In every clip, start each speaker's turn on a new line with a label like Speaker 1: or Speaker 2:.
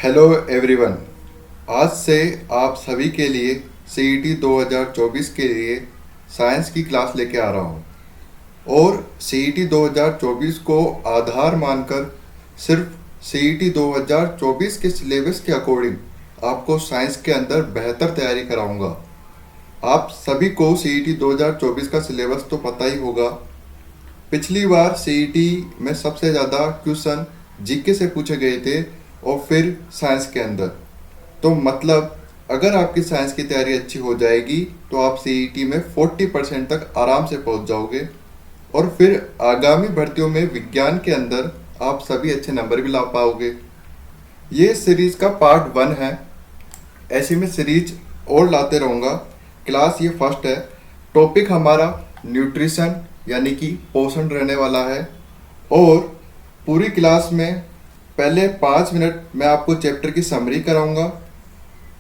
Speaker 1: Hello everyone. आज से आप सभी के लिए सीईटी 2024 के लिए साइंस की क्लास लेके आ रहा हूँ। और सीईटी 2024 को आधार मानकर सिर्फ सीईटी 2024 के सिलेबस के अकॉर्डिंग आपको साइंस के अंदर बेहतर तैयारी कराऊंगा। आप सभी को सीईटी 2024 का सिलेबस तो पता ही होगा। पिछली बार सीईटी में सबसे ज़्यादा क्वेश्चन जीके से पूछे गए थे और फिर साइंस के अंदर। तो मतलब अगर आपकी साइंस की तैयारी अच्छी हो जाएगी तो आप सीईटी में 40% तक आराम से पहुंच जाओगे और फिर आगामी भर्तियों में विज्ञान के अंदर आप सभी अच्छे नंबर भी ला पाओगे। ये सीरीज का पार्ट 1 है। ऐसे में सीरीज और लाते रहूँगा। क्लास ये फर्स्ट है। टॉपिक हमारा न्यूट्रिशन यानी कि पोषण रहने वाला है। और पूरी क्लास में पहले 5 मिनट मैं आपको चैप्टर की समरी कराऊंगा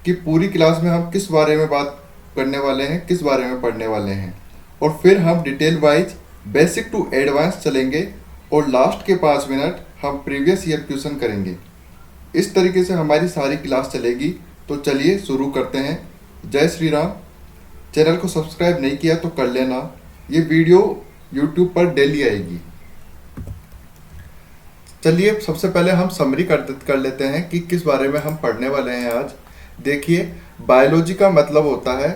Speaker 1: कि पूरी क्लास में हम किस बारे में बात करने वाले हैं, किस बारे में पढ़ने वाले हैं। और फिर हम detail wise basic to advance चलेंगे और लास्ट के 5 मिनट हम प्रीवियस ईयर क्वेश्चन करेंगे। इस तरीके से हमारी सारी क्लास चलेगी। तो चलिए शुरू करते हैं। जय श्री राम। चैनल को सब्सक्राइब नहीं किया तो कर लेना। ये वीडियो यूट्यूब पर डेली आएगी। चलिए सबसे पहले हम समरी कर लेते हैं कि किस बारे में हम पढ़ने वाले हैं आज। देखिए, बायोलॉजी का मतलब होता है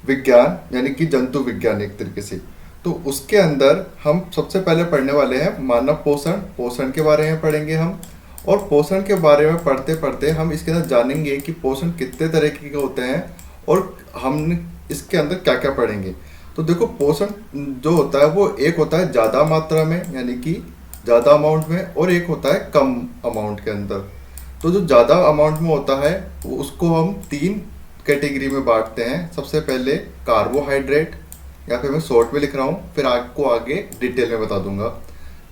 Speaker 1: विज्ञान यानी कि जंतु विज्ञान एक तरीके से। तो उसके अंदर हम सबसे पहले पढ़ने वाले हैं मानव पोषण। पोषण के बारे में पढ़ेंगे हम। और पोषण के बारे में पढ़ते पढ़ते हम इसके अंदर जानेंगे कि पोषण कितने तरह के होते हैं और हम इसके अंदर क्या क्या पढ़ेंगे। तो देखो, पोषण जो होता है वो एक होता है ज़्यादा मात्रा में यानी कि ज़्यादा अमाउंट में, और एक होता है कम अमाउंट के अंदर। तो जो ज़्यादा अमाउंट में होता है उसको हम 3 कैटेगरी में बांटते हैं। सबसे पहले कार्बोहाइड्रेट, या फिर मैं शॉर्ट में लिख रहा हूँ, फिर आपको आगे डिटेल में बता दूंगा।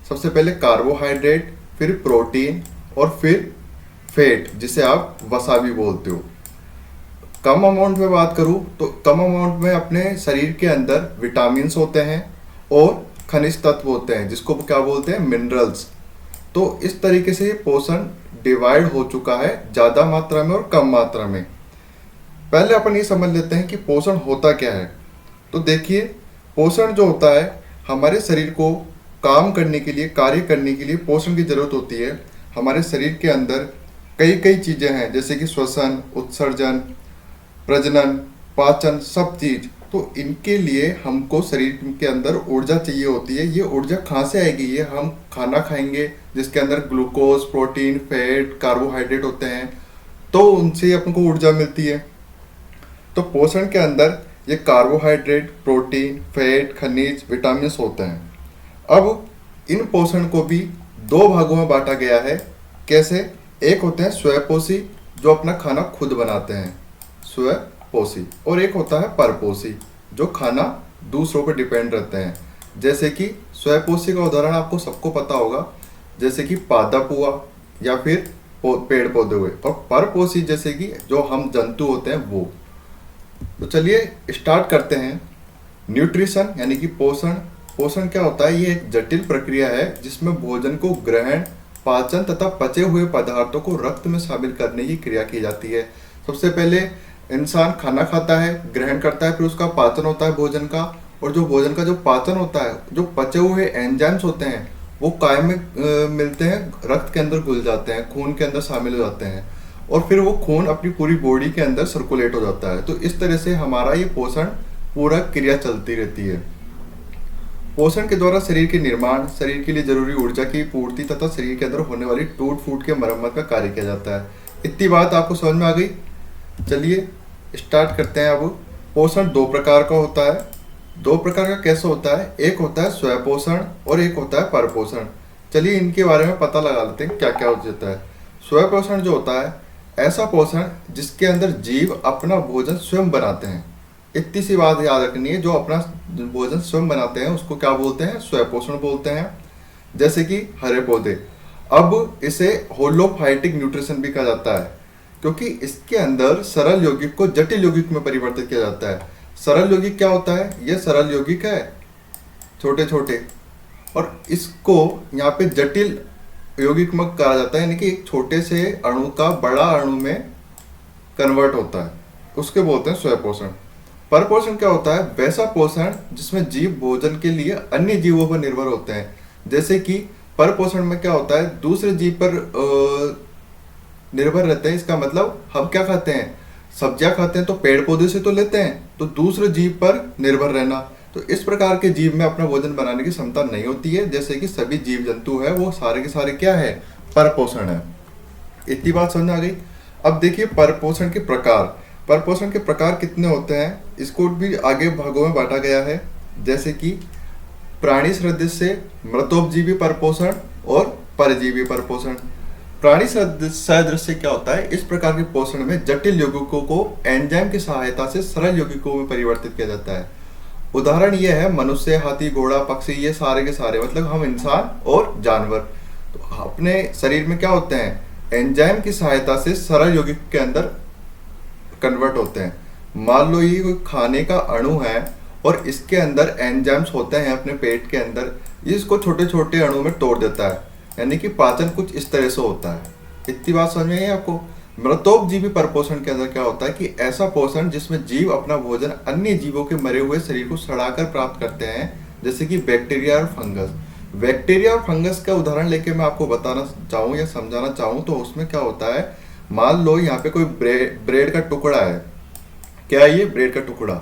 Speaker 1: सबसे पहले कार्बोहाइड्रेट, फिर प्रोटीन और फिर फैट जिसे आप वसा भी बोलते हो। कम अमाउंट में बात करूँ तो कम अमाउंट में अपने शरीर के अंदर विटामिन्स होते हैं और खनिज तत्व होते हैं जिसको क्या बोलते हैं, मिनरल्स। तो इस तरीके से पोषण डिवाइड हो चुका है ज़्यादा मात्रा में और कम मात्रा में। पहले अपन ये समझ लेते हैं कि पोषण होता क्या है। तो देखिए, पोषण जो होता है हमारे शरीर को काम करने के लिए, कार्य करने के लिए पोषण की जरूरत होती है। हमारे शरीर के अंदर कई कई चीज़ें हैं जैसे कि श्वसन, उत्सर्जन, प्रजनन, पाचन, सब चीज़। तो इनके लिए हमको शरीर के अंदर ऊर्जा चाहिए होती है। ये ऊर्जा कहाँ से आएगी? ये हम खाना खाएंगे जिसके अंदर ग्लूकोज, प्रोटीन, फैट, कार्बोहाइड्रेट होते हैं, तो उनसे अपन को ऊर्जा मिलती है। तो पोषण के अंदर ये कार्बोहाइड्रेट, प्रोटीन, फैट, खनिज, विटामिन होते हैं। अब इन पोषण को भी 2 भागों में बांटा गया है। कैसे? एक होते हैं स्वयंपोषी जो अपना खाना खुद बनाते हैं, स्वयंपोषी, और एक होता है परपोषी जो खाना दूसरों पर डिपेंड रहते हैं। जैसे कि स्वयंपोषी का उदाहरण आपको सबको पता होगा, जैसे कि पादप हुआ या फिर पेड़ पौधे हुए, और परपोषी जैसे कि जो हम जंतु होते हैं वो। तो चलिए स्टार्ट करते हैं। न्यूट्रिशन यानी कि पोषण। पोषण क्या होता है? ये एक जटिल प्रक्रिया है जिसमें भोजन को ग्रहण, पाचन तथा पचे हुए पदार्थों को रक्त में शामिल करने की क्रिया की जाती है। सबसे पहले इंसान खाना खाता है, ग्रहण करता है, फिर उसका पाचन होता है भोजन का। और जो भोजन का जो पाचन होता है, जो पचे हुए एंजाइम्स होते हैं वो काय में मिलते हैं, रक्त के अंदर घुल जाते हैं, खून के अंदर शामिल हो जाते हैं, और फिर वो खून अपनी पूरी बॉडी के अंदर सर्कुलेट हो जाता है। तो इस तरह से हमारा ये पोषण पूरा क्रिया चलती रहती है। पोषण के द्वारा शरीर के निर्माण, शरीर के लिए जरूरी ऊर्जा की पूर्ति तथा शरीर के अंदर होने वाली टूट फूट के मरम्मत का कार्य किया जाता है। इतनी बात आपको समझ में आ गई? चलिए स्टार्ट करते हैं। अब पोषण 2 प्रकार का होता है। 2 प्रकार का कैसे होता है? एक होता है स्वयंपोषण और एक होता है परपोषण। चलिए इनके बारे में पता लगा लेते हैं क्या क्या हो जाता है। स्वयंपोषण जो होता है ऐसा पोषण जिसके अंदर जीव अपना भोजन स्वयं बनाते हैं। इतनी सी बात याद रखनी है, जो अपना भोजन स्वयं बनाते हैं उसको क्या बोलते हैं? स्वयंपोषण बोलते हैं। जैसे कि हरे पौधे। अब इसे होलोफाइटिक न्यूट्रिशन भी कहा जाता है क्योंकि इसके अंदर सरल यौगिक को जटिल यौगिक में परिवर्तित किया जाता है। सरल यौगिक क्या होता है? यह सरल यौगिक है छोटे छोटे, और इसको यहाँ पे जटिल यौगिकमक कहा जाता है, यानी कि एक छोटे से अणु का बड़ा अणु में कन्वर्ट होता है, उसके बोलते हैं स्वयं पोषण। परपोषण क्या होता है? वैसा पोषण जिसमें जीव भोजन के लिए अन्य जीवों पर निर्भर होते हैं। जैसे कि परपोषण में क्या होता है, दूसरे जीव पर निर्भर रहते हैं। इसका मतलब हम क्या खाते हैं, सब्जियां खाते हैं तो पेड़ पौधे से तो लेते हैं, तो दूसरे जीव पर निर्भर रहना, तो इस प्रकार के जीव में अपना भोजन बनाने की क्षमता नहीं होती है। जैसे कि सभी जीव जंतु है वो सारे के सारे क्या है, परपोषण है। इतनी बात समझ आ गई। अब देखिए परपोषण के प्रकार। परपोषण के प्रकार कितने होते हैं, इसको भी आगे भागों में बांटा गया है। जैसे कि प्राणी सदृश से मृतोपजीवी परपोषण और परजीवी परपोषण। प्राणी सदृश से क्या होता है, इस प्रकार के पोषण में जटिल यौगिकों को एंजाइम की सहायता से सरल यौगिकों में परिवर्तित किया जाता है। उदाहरण ये है मनुष्य, हाथी, घोड़ा, पक्षी, ये सारे के सारे, मतलब हम इंसान और जानवर, तो अपने शरीर में क्या होते हैं, एंजाइम की सहायता से सरल यौगिक के अंदर कन्वर्ट होते हैं। मान लो ये कोई खाने का अणु है और इसके अंदर एंजाइम्स होते हैं अपने पेट के अंदर, ये इसको छोटे छोटे अणु में तोड़ देता है, यानी कि पाचन कुछ इस तरह से होता है। इतनी बात समझ में आई आपको। मृतोपजीवी परपोषण के अंदर क्या होता है कि ऐसा पोषण जिसमें जीव अपना भोजन अन्य जीवों के मरे हुए शरीर को सड़ाकर प्राप्त करते हैं, जैसे कि बैक्टीरिया और फंगस। बैक्टीरिया और फंगस का उदाहरण लेके मैं आपको बताना चाहूँ या समझाना चाहूँ तो उसमें क्या होता है, मान लो यहाँ पे कोई ब्रेड का टुकड़ा है, क्या है ये, ब्रेड का टुकड़ा।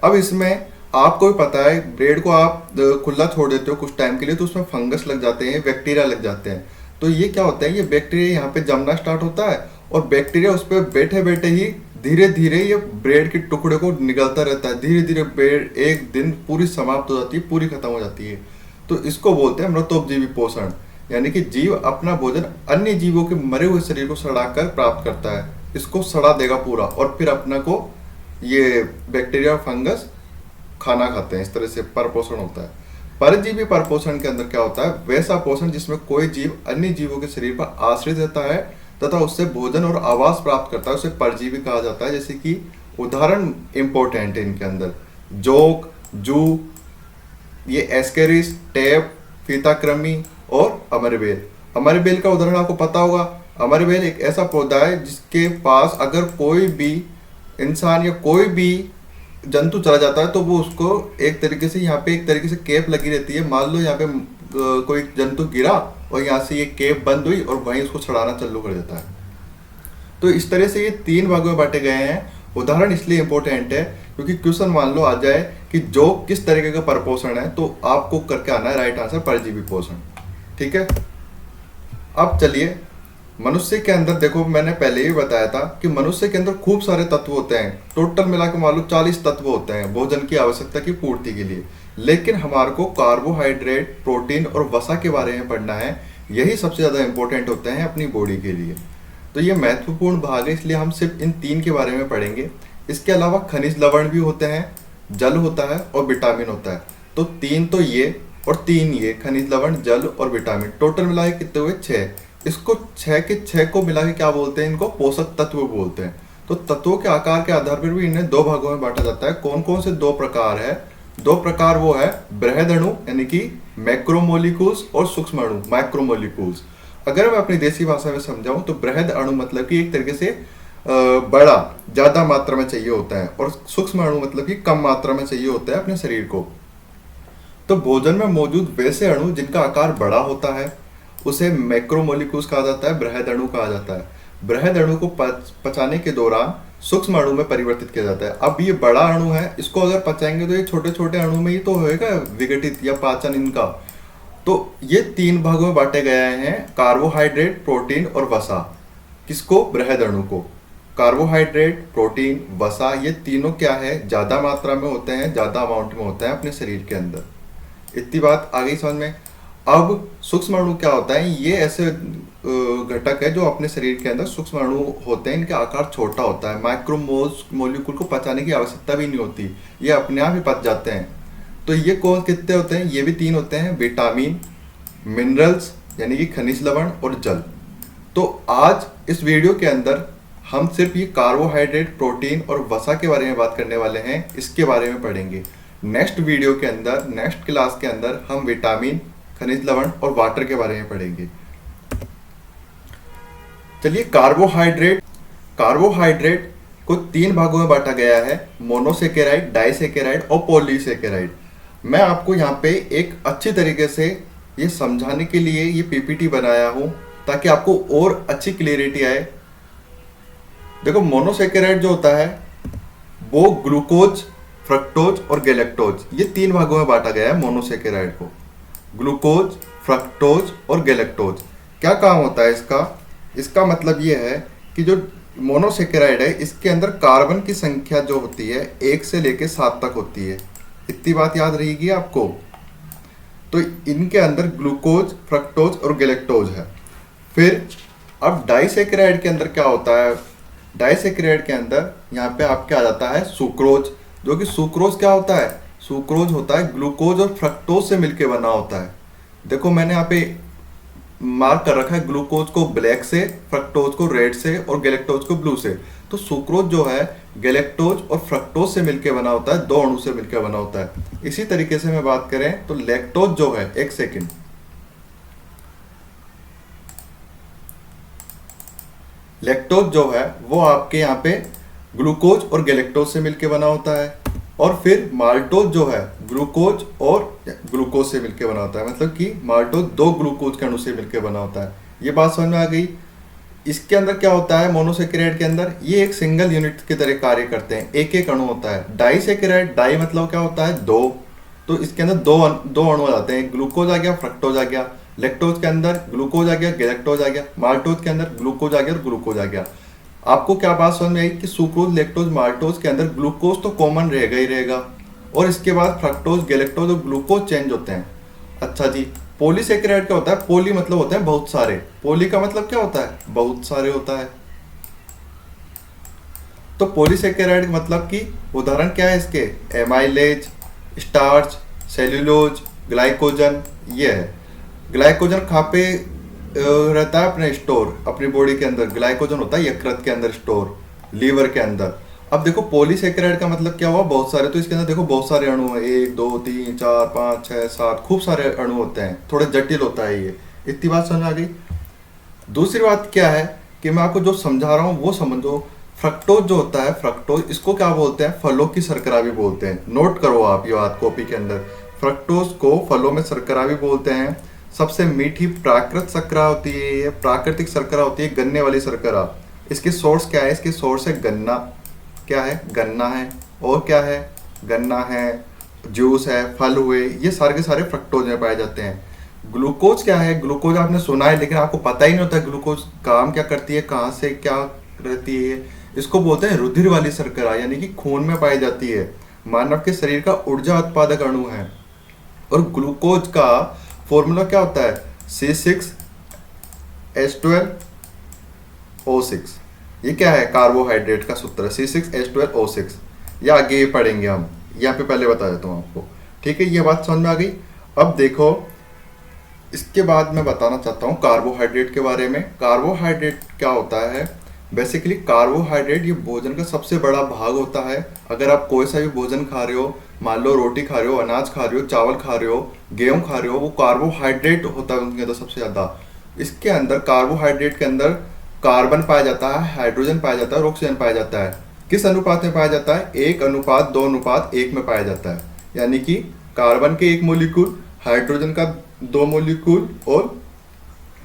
Speaker 1: अब इसमें आपको भी पता है ब्रेड को आप खुला छोड़ देते हो कुछ टाइम के लिए तो उसमें फंगस लग जाते हैं, बैक्टीरिया लग जाते हैं। तो ये क्या होता है, ये बैक्टीरिया यहाँ पे जमना स्टार्ट होता है और बैक्टीरिया उस पर बैठे बैठे ही धीरे धीरे ये ब्रेड के टुकड़े को निगलता रहता है। धीरे धीरे ब्रेड एक दिन पूरी समाप्त हो जाती है, पूरी खत्म हो जाती है। तो इसको बोलते हैं मृतोपजीवी पोषण, यानी कि जीव अपना भोजन अन्य जीवों के मरे हुए शरीर को सड़ाकर प्राप्त करता है। इसको सड़ा देगा पूरा और फिर अपना को ये बैक्टीरिया और फंगस खाना खाते हैं। इस तरह से परपोषण होता है। परजीवी परपोषण के अंदर क्या होता है, वैसा पोषण जिसमें कोई जीव अन्य जीवों के शरीर पर आश्रित रहता है तथा उससे भोजन और आवास प्राप्त करता है, उसे परजीवी कहा जाता है। जैसे कि उदाहरण इंपॉर्टेंट है इनके अंदर, जोक, जू, ये एस्केरिस, टेप, फीताकृमि और अमरबेल। अमरबेल का उदाहरण आपको पता होगा। अमरबेल एक ऐसा पौधा है जिसके पास अगर कोई भी इंसान या कोई भी जंतु चला जाता है तो वो उसको एक तरीके से, यहाँ पे एक तरीके से केप लगी रहती है। मान लो यहाँ पे कोई जंतु गिरा और यहाँ से ये केप बंद हुई और वहीं उसको छड़ाना चालू कर देता है। तो इस तरह से ये 3 भागों में बांटे गए हैं। उदाहरण इसलिए इंपॉर्टेंट है क्योंकि क्वेश्चन मान लो आ जाए कि जो किस तरीके का परपोषण है तो आपको करके आना है राइट आंसर परजीवी पोषण। ठीक है। अब चलिए मनुष्य के अंदर देखो, मैंने पहले ही बताया था कि मनुष्य के अंदर खूब सारे तत्व होते हैं। टोटल मिला के मान लो 40 तत्व होते हैं भोजन की आवश्यकता की पूर्ति के लिए। लेकिन हमारे को कार्बोहाइड्रेट, प्रोटीन और वसा के बारे में पढ़ना है। यही सबसे ज़्यादा इंपॉर्टेंट होते हैं अपनी बॉडी के लिए। तो ये महत्वपूर्ण भाग है, इसलिए हम सिर्फ इन 3 के बारे में पढ़ेंगे। इसके अलावा खनिज लवण भी होते हैं, जल होता है और विटामिन होता है। तो 3 तो ये और 3 ये, खनिज लवण, जल और विटामिन, टोटल मिला के कितने हुए 6। इसको 6 के 6 को मिला के क्या बोलते हैं, इनको पोषक तत्व बोलते हैं। तो तत्वों के आकार के आधार पर भी इन्हें 2 भागों में बांटा जाता है। कौन कौन से 2 प्रकार है? 2 प्रकार वो है बृहद अणु यानी कि मैक्रोमोलिक्यूल्स और सूक्ष्म अणु माइक्रोमोलिक्यूल्स। अगर मैं अपनी देसी भाषा में समझाऊं तो बृहद अणु मतलब कि एक तरीके से बड़ा, ज्यादा मात्रा में चाहिए होता है, और सूक्ष्म अणु मतलब कि कम मात्रा में चाहिए होता है अपने शरीर को। तो भोजन में मौजूद वैसे अणु जिनका आकार बड़ा होता है उसे मैक्रोमोलिक्यूल्स कहा जाता है, बृहद अणु कहा जाता है। बृहद अणु को पचाने के दौरान सूक्ष्म अणु में परिवर्तित किया जाता है। अब ये बड़ा अणु है, इसको अगर पचाएंगे तो ये छोटे छोटे अणु में ही तो होएगा विघटित या पाचन इनका। तो ये 3 भागों में बांटे गए हैं, कार्बोहाइड्रेट, प्रोटीन और वसा। किसको? बृहद अणु को। कार्बोहाइड्रेट, प्रोटीन, वसा, ये तीनों क्या है, ज्यादा मात्रा में होते हैं, ज्यादा अमाउंट में होते हैं अपने शरीर के अंदर। इतनी बात आ गई समझ में। अब सूक्ष्म अणु क्या होता है? ये ऐसे घटक है जो अपने शरीर के अंदर सूक्ष्म अणु होते हैं, इनका आकार छोटा होता है। माइक्रोमोलिक्यूल को पचाने की आवश्यकता भी नहीं होती, ये अपने आप ही पच जाते हैं। तो ये कौन कितने होते हैं? ये भी 3 होते हैं, विटामिन, मिनरल्स यानी कि खनिज लवण और जल। तो आज इस वीडियो के अंदर हम सिर्फ ये कार्बोहाइड्रेट, प्रोटीन और वसा के बारे में बात करने वाले हैं, इसके बारे में पढ़ेंगे। नेक्स्ट वीडियो के अंदर, नेक्स्ट क्लास के अंदर हम विटामिन, खनिज लवण और वाटर के बारे में पढ़ेंगे। चलिए, कार्बोहाइड्रेट कार्बोहाइड्रेट को तीन भागों में बांटा गया है, मोनोसेकेराइड, डाइसेकेराइड और पॉलीसेकेराइड। मैं आपको यहाँ पे एक अच्छी तरीके से ये समझाने के लिए ये पीपीटी बनाया हूँ ताकि आपको और अच्छी क्लियरिटी आए। देखो, मोनोसेकेराइड जो होता है वो ग्लूकोज, फ्रक्टोज और गैलेक्टोज, ये तीन भागों में बांटा गया है मोनोसेकेराइड को। ग्लूकोज, फ्रक्टोज और गैलेक्टोज। क्या काम होता है इसका? इसका मतलब ये है कि जो मोनोसेकेराइड है इसके अंदर कार्बन की संख्या जो होती है 1 से लेकर 7 तक होती है। इतनी बात याद रहेगी आपको। तो इनके अंदर ग्लूकोज, फ्रक्टोज और गैलेक्टोज है। फिर अब डाइसेकेराइड के अंदर क्या होता है? डाइसेकेराइड के अंदर यहाँ पे आपके आ जाता है सुक्रोज, जो कि सुक्रोज क्या होता है? सुक्रोज होता है ग्लूकोज और फ्रक्टोज से मिलके बना होता है। देखो, मैंने यहाँ पे मार्क कर रखा है ग्लूकोज को ब्लैक से, फ्रक्टोज को रेड से और गैलेक्टोज को ब्लू से। तो सुक्रोज जो है गैलेक्टोज और फ्रक्टोज से मिलके बना होता है, दो अणु से मिलके बना होता है। इसी तरीके से मैं बात करें तो लैक्टोज जो है, एक सेकेंड, लैक्टोज जो है वो आपके यहाँ पे ग्लूकोज और गैलेक्टोज से मिलके बना होता है। और फिर माल्टोज जो है ग्लूकोज और ग्लूकोज से मिलके बना होता है, मतलब कि माल्टोज दो ग्लूकोज के अणु से मिलके बना होता है। ये बात समझ में आ गई। इसके अंदर क्या होता है? मोनोसेकेराइड के अंदर ये एक सिंगल यूनिट की तरह कार्य करते हैं, एक एक अणु होता है। डाइसेकेराइड, डाई मतलब क्या होता है? दो। तो इसके अंदर दो अणु आ जाते हैं, ग्लूकोज आ गया, फ्रक्टोज आ गया। लैक्टोज के अंदर ग्लूकोज आ गया, गैलेक्टोज आ गया। माल्टोज के अंदर ग्लूकोज आ गया और ग्लूकोज आ गया। आपको क्या बात समझ में आई कि सुक्रोज, लैक्टोज, माल्टोज के अंदर ग्लूकोज तो कॉमन रहेगा ही रहेगा, और इसके बाद फ्रक्टोज, गैलेक्टोज और ग्लूकोज चेंज होते हैं। अच्छा जी, पॉलीसेकेराइड क्या होता है? पॉली मतलब होता है बहुत सारे। पॉली का मतलब क्या होता है? बहुत सारे होता है। तो पॉलीसेकेराइड मतलब कि उदाहरण क्या है इसके? Amylase, starch, cellulose, glycogen. ये है ग्लाइकोजन कहाँ पे रहता है? अपने स्टोर, अपनी बॉडी के अंदर ग्लाइकोजन होता है यकृत के अंदर स्टोर, लीवर के अंदर। अब देखो, पॉलीसेकेराइड का मतलब क्या हुआ? बहुत सारे। तो इसके अंदर देखो बहुत सारे अणु हैं, 1 2 3 4 5 6 7, खूब सारे अणु होते हैं, थोड़े जटिल होता है ये। इतनी बात समझ आ गई। दूसरी बात क्या है कि मैं आपको जो समझा रहा हूँ वो समझो। फ्रक्टोज जो होता है, फ्रक्टोज, इसको क्या बोलते हैं? फलों की शर्करा भी बोलते हैं। नोट करो आप ये बात कॉपी के अंदर। फ्रक्टोज को फलों में शर्करा भी बोलते हैं। सबसे मीठी प्राकृत शर्करा होती है, ये प्राकृतिक शर्करा होती है, गन्ने वाली शर्करा। इसके सोर्स क्या है? इसके सोर्स है गन्ना। क्या है? गन्ना है। और क्या है? गन्ना है, जूस है, फल हुए, ये सारे के सारे फ्रक्टोज में पाए जाते हैं। ग्लूकोज क्या है? ग्लूकोज आपने सुना है लेकिन आपको पता ही नहीं होता ग्लूकोज काम क्या करती है, कहाँ से क्या रहती है। इसको बोलते हैं रुधिर वाली शर्करा, यानी कि खून में पाई जाती है। मानव के शरीर का ऊर्जा उत्पादक अणु है। और ग्लूकोज का फॉर्मूला क्या होता है? C6H12O6। ये क्या है? कार्बोहाइड्रेट का सूत्र है, C6H12O6। ये आगे पढ़ेंगे हम, यहाँ पे पहले बता देता हूँ आपको। ठीक है, ये बात समझ में आ गई। अब देखो, इसके बाद मैं बताना चाहता हूँ कार्बोहाइड्रेट के बारे में। कार्बोहाइड्रेट क्या होता है? बेसिकली कार्बोहाइड्रेट ये भोजन का सबसे बड़ा भाग होता है। अगर आप कोई सा भी भोजन खा रहे हो, मान लो रोटी खा रहे हो, अनाज खा रहे हो, चावल खा रहे हो, गेहूं खा रहे हो, वो कार्बोहाइड्रेट होता है उनके अंदर सबसे ज़्यादा। इसके अंदर कार्बोहाइड्रेट के अंदर कार्बन पाया जाता है, हाइड्रोजन पाया जाता है और ऑक्सीजन पाया जाता है। किस अनुपात में पाया जाता है? 1:2:1 में पाया जाता है। यानी कि कार्बन के 1 मोलिक्यूल, हाइड्रोजन का 2 मोलिक्यूल और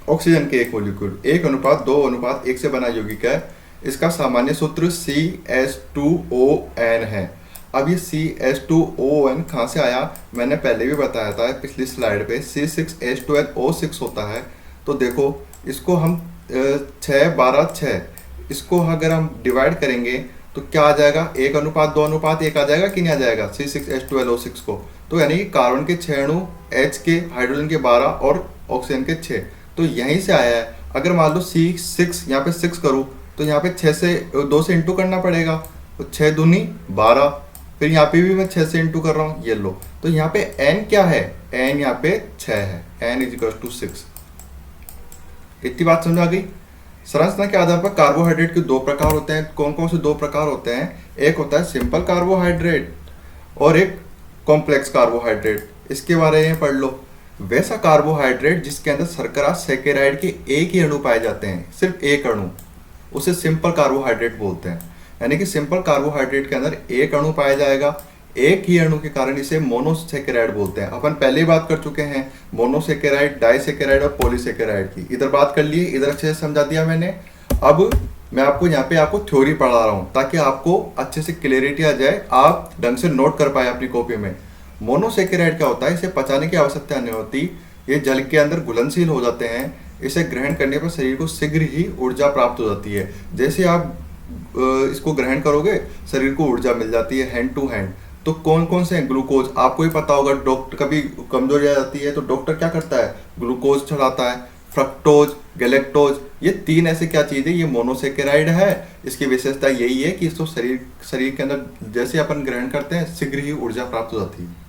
Speaker 1: ऑक्सीजन के 1 मोलिक्यूल 1:2:1 से बना यौगिक है। इसका सामान्य सूत्र CH2ON है। अब ये CH2ON कहाँ से आया? मैंने पहले भी बताया था पिछली स्लाइड पे, C6H12O6 होता है। तो देखो, इसको हम 6 12 6, इसको अगर हम डिवाइड करेंगे तो क्या आ जाएगा? 1:2:1 आ जाएगा कि नहीं आ जाएगा C6H12O6 को? तो यानी कि कार्बन के 6 अणु, H के, हाइड्रोजन के 12 और ऑक्सीजन के 6, तो यहीं से आया है। अगर मान लो C6 यहाँ पे 6 करूँ तो यहाँ पे 6 से 2 से इंटू करना पड़ेगा, तो 6 दूनी 12। फिर यहाँ पे भी मैं 6 से इंटू कर रहा हूँ, ये लो। तो यहाँ पे n क्या है? n यहाँ पे 6 है, n=6। इतनी बात समझ आ गई। संरचना के आधार पर कार्बोहाइड्रेट के 2 प्रकार होते हैं। कौन कौन से 2 प्रकार होते हैं? एक होता है सिंपल कार्बोहाइड्रेट और एक कॉम्प्लेक्स कार्बोहाइड्रेट। इसके बारे में पढ़ लो। वैसा कार्बोहाइड्रेट जिसके अंदर शर्करा सैकेराइड के एक ही अणु पाए जाते हैं, सिर्फ एक अणु, उसे सिंपल कार्बोहाइड्रेट बोलते हैं। यानी कि सिंपल कार्बोहाइड्रेट के अंदर एक अणु पाया जाएगा, एक ही अणु के कारण इसे मोनोसेकेराइड बोलते हैं। अपन पहले ही बात कर चुके हैं मोनोसेकेराइड, डाइसेकेराइड और पॉलीसेकेराइड की। इधर बात कर लिए, इधर अच्छे से समझा दिया मैंने। अब मैं आपको यहाँ पे आपको थ्योरी पढ़ा रहा हूँ ताकि आपको अच्छे से क्लियरिटी आ जाए, आप ढंग से नोट कर पाए अपनी कॉपी में। मोनोसेकेराइड क्या होता है, इसे पचाने की आवश्यकता नहीं होती, ये जल के अंदर घुलनशील हो जाते हैं। इसे ग्रहण करने पर शरीर को शीघ्र ही ऊर्जा प्राप्त हो जाती है। जैसे आप इसको ग्रहण करोगे शरीर को ऊर्जा मिल जाती है हैंड टू हैंड। तो कौन कौन से हैं? ग्लूकोज, आपको ही पता होगा। डॉक्टर कभी कमजोरी आ जाती है तो डॉक्टर क्या करता है, ग्लूकोज चढ़ाता है। फ्रक्टोज, गैलेक्टोज, ये तीन ऐसे क्या चीज़ है, ये मोनोसेकेराइड है। इसकी विशेषता यही है कि इसको शरीर के अंदर जैसे अपन ग्रहण करते हैं शीघ्र ही ऊर्जा प्राप्त हो जाती है।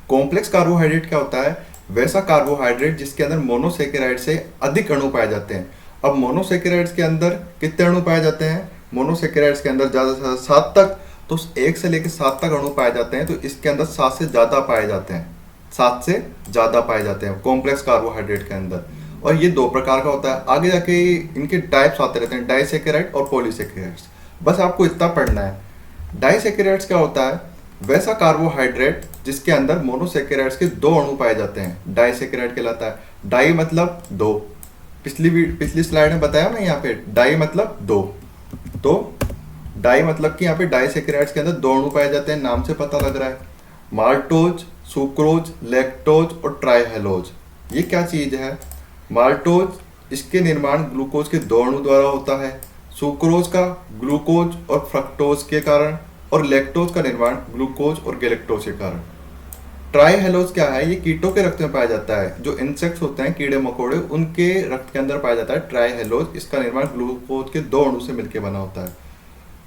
Speaker 1: कॉम्प्लेक्स कार्बोहाइड्रेट क्या होता है, वैसा कार्बोहाइड्रेट जिसके अंदर मोनोसेकेराइड से अधिक अणु पाए जाते हैं। अब मोनोसेकेराइड्स के अंदर कितने अणु पाए जाते हैं, मोनोसेकेराइड्स के अंदर ज़्यादा से ज़्यादा 7 तक, तो 1 से लेकर 7 तक अणु पाए जाते हैं। तो इसके अंदर 7 से ज़्यादा पाए जाते हैं, 7 से ज़्यादा पाए जाते हैं कॉम्प्लेक्स कार्बोहाइड्रेट के अंदर। और ये 2 प्रकार का होता है। आगे जाके इनके टाइप्स आते रहते हैं, डाइसेकेराइड और पॉलीसेकेराइड्स। बस आपको इतना पढ़ना है। डाइसेकेराइड्स क्या होता है, वैसा कार्बोहाइड्रेट जिसके अंदर मोनोसेकेराइड्स के 2 अणु पाए जाते हैं, डाइसेकेराइड कहलाता है। डाई मतलब 2, पिछली स्लाइड में बताया ना, यहाँ पे डाई मतलब 2। तो डाई मतलब कि यहाँ पे डाइसेकेराइड्स के अंदर 2 अणु पाए जाते हैं, नाम से पता लग रहा है। माल्टोज, सुक्रोज, लैक्टोज और ट्राइहेलोज, ये क्या चीज है। माल्टोज, इसके निर्माण ग्लूकोज के 2 अणु द्वारा होता है। सुक्रोज का ग्लूकोज और फ्रक्टोज के कारण, और लैक्टोज का निर्माण ग्लूकोज और गैलेक्टोज के कारण। ट्राइहेलोज क्या है, ये कीटों के रक्त में पाया जाता है। जो इंसेक्ट्स होते हैं, कीड़े मकोड़े, उनके रक्त के अंदर पाया जाता है ट्राइहेलोज। इसका निर्माण ग्लूकोज के 2 अणु से मिलकर बना होता है।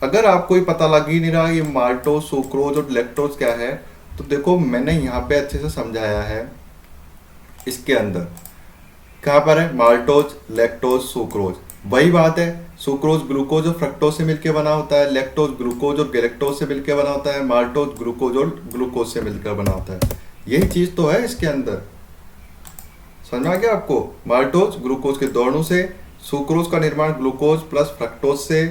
Speaker 1: अगर आपको ये पता लग ही नहीं रहा ये माल्टोज, सुक्रोज और लैक्टोज क्या है, तो देखो मैंने यहाँ पे अच्छे से समझाया है। इसके अंदर कहाँ पर है, माल्टोज, लैक्टोज, सुक्रोज, वही बात है। सुक्रोज ग्लूकोज और फ्रक्टोज से मिलकर बना होता है, लैक्टोज ग्लूकोज और गैलेक्टोज से मिलकर बना होता है, माल्टोज ग्लूकोज और ग्लूकोज से मिलकर बना होता है। यही चीज तो है इसके अंदर, समझ में आ गया आपको। माल्टोज ग्लूकोज के 2 अणु से, सुक्रोज का निर्माण ग्लूकोज प्लस फ्रक्टोज से,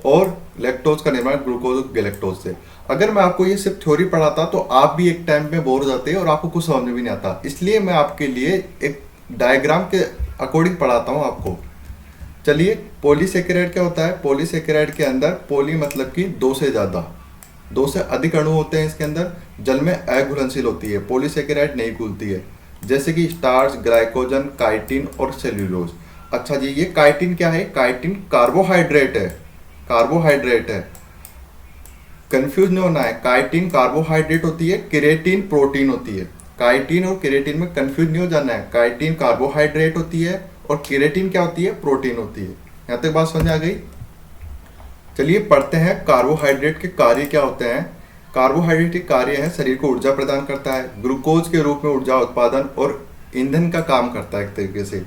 Speaker 1: और लैक्टोज का निर्माण ग्लूकोज और गैलेक्टोज से। अगर मैं आपको ये सिर्फ थ्योरी पढ़ाता तो आप भी एक टाइम में बोर हो जाते और आपको कुछ समझ में भी नहीं आता। इसलिए मैं आपके लिए एक डायग्राम के अकॉर्डिंग पढ़ाता हूँ आपको। चलिए, पॉलीसेकेराइड क्या होता है। पॉलीसेकेराइड के अंदर पॉली मतलब कि 2 से ज़्यादा, 2 से अधिक अणु होते हैं। इसके अंदर जल में अघुलनशील होती है, पॉलीसेकेराइड नहीं घुलती है। जैसे कि स्टार्च, ग्लाइकोजन, काइटिन और सेल्यूलोज। अच्छा जी, ये काइटिन क्या है, काइटिन कार्बोहाइड्रेट है, कार्बोहाइड्रेट है, कंफ्यूज नहीं होना है। काइटिन कार्बोहाइड्रेट होती है, केरेटिन प्रोटीन होती है। काइटिन और केरेटिन में कंफ्यूज नहीं हो जाना है। काइटिन कार्बोहाइड्रेट होती है और केरेटिन क्या होती है, प्रोटीन होती है। यहाँ तक बात समझ आ गई। चलिए पढ़ते हैं कार्बोहाइड्रेट के कार्य क्या होते हैं। कार्बोहाइड्रेट के कार्य है, शरीर को ऊर्जा प्रदान करता है, ग्लूकोज के रूप में ऊर्जा उत्पादन और ईंधन का काम करता है एक तरीके से।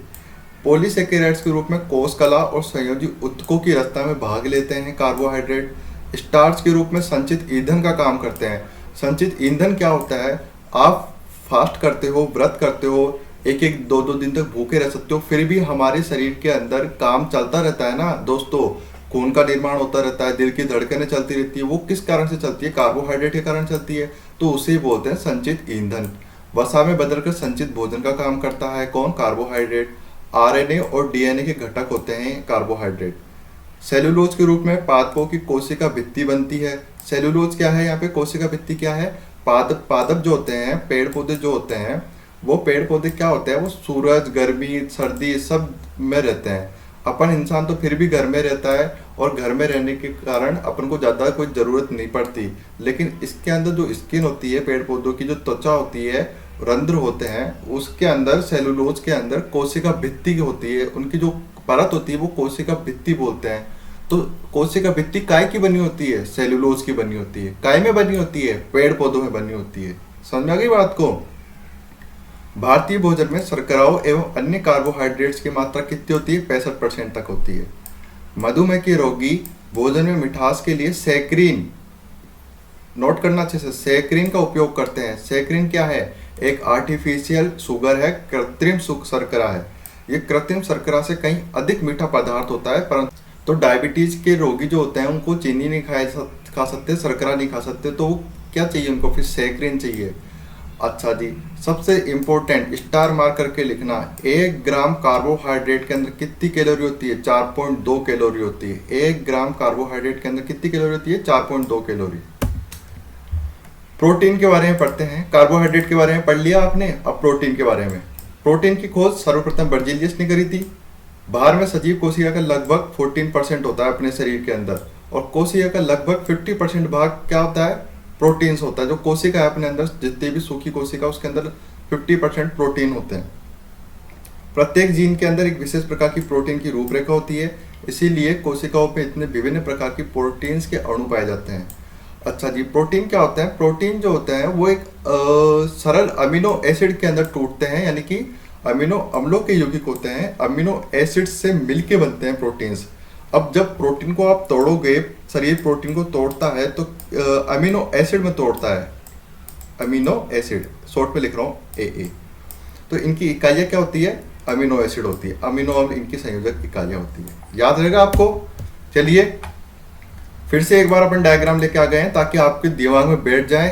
Speaker 1: पॉलीसेकेराइड्स के रूप में कोश कला और संयोजी ऊतकों की रचना में भाग लेते हैं कार्बोहाइड्रेट। स्टार्च के रूप में संचित ईंधन का काम करते हैं। संचित ईंधन क्या होता है, आप फास्ट करते हो, व्रत करते हो, 1-1, 2-2 दिन तक भूखे रह सकते हो, फिर भी हमारे शरीर के अंदर काम चलता रहता है ना दोस्तों। खून का निर्माण होता रहता है, दिल की धड़कनें चलती रहती है। वो किस कारण से चलती है, कार्बोहाइड्रेट के कारण चलती है। तो उसे बोलते हैं संचित ईंधन। वसा में बदलकर संचित भोजन का काम करता है कौन, कार्बोहाइड्रेट। आरएनए और डीएनए के घटक होते हैं कार्बोहाइड्रेट। सेलुलोज के रूप में पादपों की कोशिका भित्ति बनती है। सेलुलोज क्या है, यहाँ पे कोशिका भित्ति क्या है, पादप जो होते हैं, पेड़ पौधे जो होते हैं, वो पेड़ पौधे क्या होते हैं, वो सूरज, गर्मी, सर्दी सब में रहते हैं। अपन इंसान तो फिर भी घर में रहता है, और घर में रहने के कारण अपन को ज़्यादा कोई ज़रूरत नहीं पड़ती। लेकिन इसके अंदर जो स्किन होती है, पेड़ पौधों की जो त्वचा होती है, रंध्र होते हैं, उसके अंदर सेलुलोज के अंदर कोशिका भित्ति होती है। उनकी जो परत होती है वो कोशिका भित्ति बोलते हैं। तो कोशिका भित्ति काय की बनी होती है, सेलुलोज की बनी होती है। काय में बनी होती है, पेड़ पौधों में बनी होती है। समझ में आ गई बात को। भारतीय भोजन में शर्कराओं एवं अन्य कार्बोहाइड्रेट्स की मात्रा कितनी होती है, 65% तक होती है। मधुमेह के रोगी भोजन में मिठास के लिए सैकरीन नोट करना अच्छे से, सैकरीन का उपयोग करते हैं। सैकरीन क्या है? एक आर्टिफिशियल शुगर है, कृत्रिम शर्करा है। ये कृत्रिम शर्करा से कहीं अधिक मीठा पदार्थ होता है, परंतु तो डायबिटीज के रोगी जो होते हैं उनको चीनी नहीं खा सकते, शर्करा नहीं खा सकते, तो क्या चाहिए उनको? फिर सैकरीन चाहिए। अच्छा जी, सबसे इम्पोर्टेंट स्टार मार्क करके लिखना, 1 ग्राम कार्बोहाइड्रेट के अंदर कितनी कैलोरी होती है? 4.2 कैलोरी होती है। 1 ग्राम कार्बोहाइड्रेट के अंदर कितनी कैलोरी होती है? 4.2 कैलोरी। प्रोटीन के बारे में पढ़ते हैं। कार्बोहाइड्रेट के बारे में पढ़ लिया आपने, अब प्रोटीन के बारे में। प्रोटीन की खोज सर्वप्रथम बर्जीलियस ने करी थी। बाहर में सजीव कोशिका का लगभग 14% होता है अपने शरीर के अंदर, और कोशिका का लगभग 50% भाग क्या होता है? प्रोटीन्स होता है। जो कोशिका है अपने अंदर, जितनी भी सूखी कोशिका उसके अंदर 50% प्रोटीन होते हैं। प्रत्येक जीन के अंदर एक विशेष प्रकार की प्रोटीन की रूपरेखा होती है, इसीलिए कोशिकाओं में इतने विभिन्न प्रकार की प्रोटीन्स के अणु पाए जाते हैं। अच्छा जी, प्रोटीन क्या होता है? प्रोटीन जो होता है वो एक सरल अमीनो एसिड के अंदर टूटते हैं, यानी कि अमीनो अम्लों के यौगिक होते हैं, अमीनो एसिड से मिलके बनते हैं प्रोटीन्स। अब जब प्रोटीन को आप तोड़ोगे, शरीर प्रोटीन को तोड़ता है तो अमीनो एसिड में तोड़ता है। अमीनो एसिड शॉर्ट में लिख रहा हूँ ए। तो इनकी इकाइयाँ क्या होती है? अमीनो एसिड होती है। अमीनो अम्ल इनकी संयोजक इकाइयाँ होती है। याद रहेगा आपको? चलिए फिर से एक बार अपन डायग्राम लेके आ गए हैं ताकि आपके दिमाग में बैठ जाए।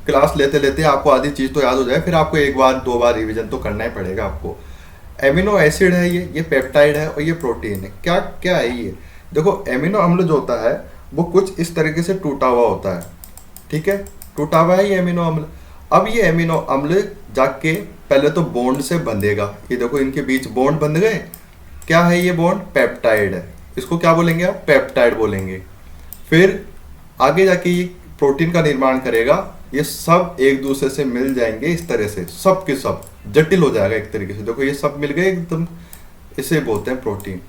Speaker 1: क्लास लेते लेते आपको आधी चीज तो याद हो जाए, फिर आपको एक बार दो बार रिवीजन तो करना ही पड़ेगा आपको। एमिनो एसिड है ये पेप्टाइड है, और ये प्रोटीन है। क्या क्या है ये? देखो, एमिनो अम्ल जो होता है वो कुछ इस तरीके से टूटा हुआ होता है, ठीक है, टूटा हुआ है ये एमिनो अम्ल। अब ये एमिनो अम्ल जाके पहले तो बॉन्ड से बंधेगा। ये देखो, इनके बीच बॉन्ड बंध गए। क्या है ये बॉन्ड? पेप्टाइड है। इसको क्या बोलेंगे आप? पेप्टाइड बोलेंगे। फिर आगे जाके ये प्रोटीन का निर्माण करेगा। ये सब एक दूसरे से मिल जाएंगे इस तरह से, सब के सब जटिल हो जाएगा एक तरीके से। देखो ये सब मिल गए एकदम, इसे बोलते हैं प्रोटीन।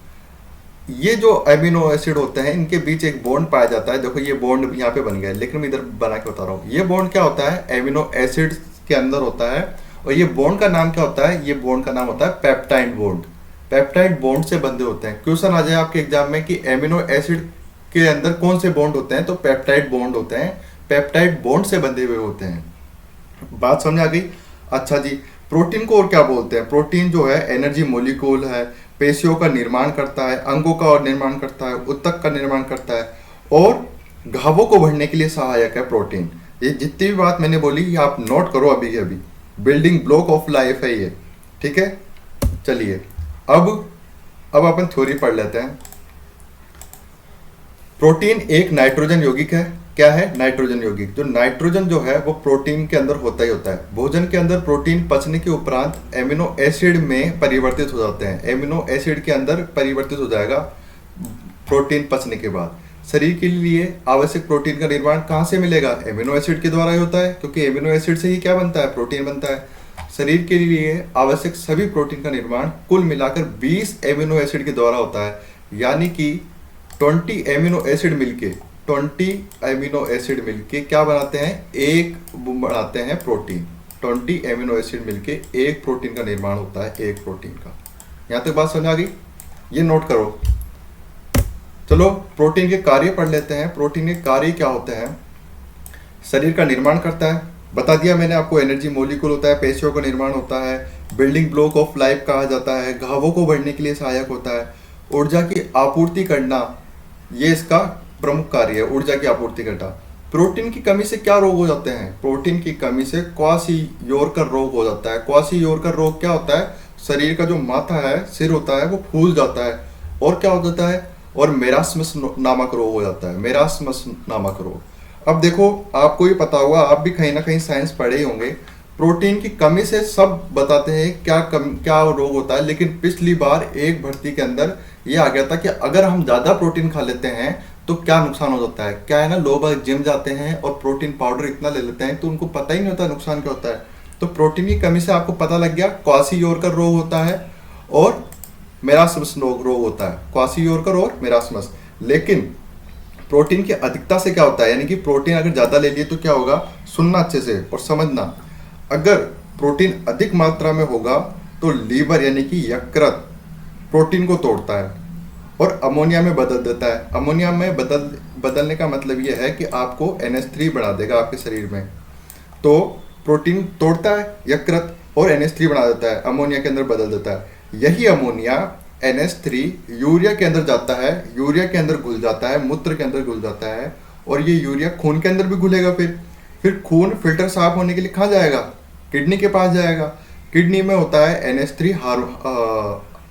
Speaker 1: ये जो एमिनो एसिड होते हैं इनके बीच एक बॉन्ड पाया जाता है। देखो ये बॉन्ड यहाँ पे बन गया है, लेकिन मैं इधर बना के बता रहा हूँ। ये बॉन्ड क्या होता है? एमिनो एसिड के अंदर होता है, और ये बॉन्ड का नाम क्या होता है? ये बॉन्ड का नाम होता है पेप्टाइड बॉन्ड। पेप्टाइड बॉन्ड से बंधे होते हैं। क्वेश्चन आ जाए आपके एग्जाम में कि एमिनो एसिड के अंदर कौन से बॉन्ड होते हैं, तो पेप्टाइड बॉन्ड होते हैं। पेप्टाइड बॉन्ड से बंधे हुए होते हैं। बात समझ आ गई? अच्छा जी, प्रोटीन को और क्या बोलते हैं? प्रोटीन जो है एनर्जी मोलिक्यूल है, पेशियों का निर्माण करता है, अंगों का और निर्माण करता है, उत्तक का निर्माण करता है, और घावों को भरने के लिए सहायक है प्रोटीन। ये जितनी भी बात मैंने बोली ये आप नोट करो अभी अभी। बिल्डिंग ब्लॉक ऑफ लाइफ है ये, ठीक है। चलिए अब अपन थ्योरी पढ़ लेते हैं। प्रोटीन एक नाइट्रोजन यौगिक है। क्या है? नाइट्रोजन यौगिक। जो नाइट्रोजन जो है वो प्रोटीन के अंदर होता ही होता है। भोजन के अंदर प्रोटीन पचने के उपरांत एमिनो एसिड में परिवर्तित हो जाते हैं। एमिनो एसिड के अंदर परिवर्तित हो जाएगा प्रोटीन पचने के बाद। शरीर के लिए आवश्यक प्रोटीन का निर्माण कहाँ से मिलेगा? एमिनो एसिड के द्वारा ही होता है, क्योंकि एमिनो एसिड से ही क्या बनता है? प्रोटीन बनता है। शरीर के लिए आवश्यक सभी प्रोटीन का निर्माण कुल मिलाकर 20 एमिनो एसिड के द्वारा होता है, यानी कि 20 एमिनो एसिड मिलके क्या बनाते हैं? एक बनाते हैं प्रोटीन। 20 एमिनो एसिड मिलके एक प्रोटीन का निर्माण होता है, एक प्रोटीन का। यहां तक बात समझ आ गई? ये नोट करो। चलो प्रोटीन के कार्य पढ़ लेते हैं। प्रोटीन के कार्य क्या होते हैं? शरीर का निर्माण करता है, बता दिया मैंने आपको। एनर्जी मोलिक्यूल होता है, पेशियों का निर्माण होता है, बिल्डिंग ब्लॉक ऑफ लाइफ कहा जाता है, घावों को बढ़ने के लिए सहायक होता है, ऊर्जा की आपूर्ति करना, ये इसका प्रमुख कार्य है, ऊर्जा की आपूर्ति करना। प्रोटीन की कमी से क्या रोग हो जाते हैं? प्रोटीन की कमी से क्वाशियोरकर रोग हो जाता है। क्वाशियोरकर रोग क्या होता है? शरीर का जो माथा है, सिर होता है, वो फूल जाता है। और क्या हो जाता है? और मेरास्मस नामक रोग हो जाता है, मेरास्मस नामक रोग। अब देखो, आपको भी पता होगा, आप भी कहीं ना कहीं साइंस पढ़े ही होंगे। प्रोटीन की कमी से सब बताते हैं क्या रोग होता है, लेकिन पिछली बार एक भर्ती के अंदर ये आ गया था कि अगर हम ज़्यादा प्रोटीन खा लेते हैं तो क्या नुकसान हो जाता है। क्या है ना, लोग जिम जाते हैं और प्रोटीन पाउडर इतना ले लेते हैं तो उनको पता ही नहीं होता नुकसान क्या होता है। तो प्रोटीन की कमी से आपको पता लग गया, क्वाशियोरकर रोग होता है और मेरास्मस रोग होता है। क्वाशियोरकर और मेरास्मस। लेकिन प्रोटीन की अधिकता से क्या होता है, यानी कि प्रोटीन अगर ज़्यादा ले लिए तो क्या होगा? सुनना अच्छे से और समझना। अगर प्रोटीन अधिक मात्रा में होगा तो लीवर यानी कि यकृत प्रोटीन को तोड़ता है, और अमोनिया में बदल देता है। अमोनिया में बदलने का मतलब ये है कि आपको NH3 बढ़ा देगा आपके शरीर में। तो प्रोटीन तोड़ता है यकृत और NH3 बना देता है, अमोनिया के अंदर बदल देता है। यही अमोनिया NH3 यूरिया के अंदर जाता है, यूरिया के अंदर घुल जाता है, मूत्र के अंदर घुल जाता है, और ये यूरिया खून के अंदर भी घुलेगा। फिर खून फिल्टर साफ होने के लिए कहाँ जाएगा? किडनी के पास जाएगा। किडनी में होता है NH3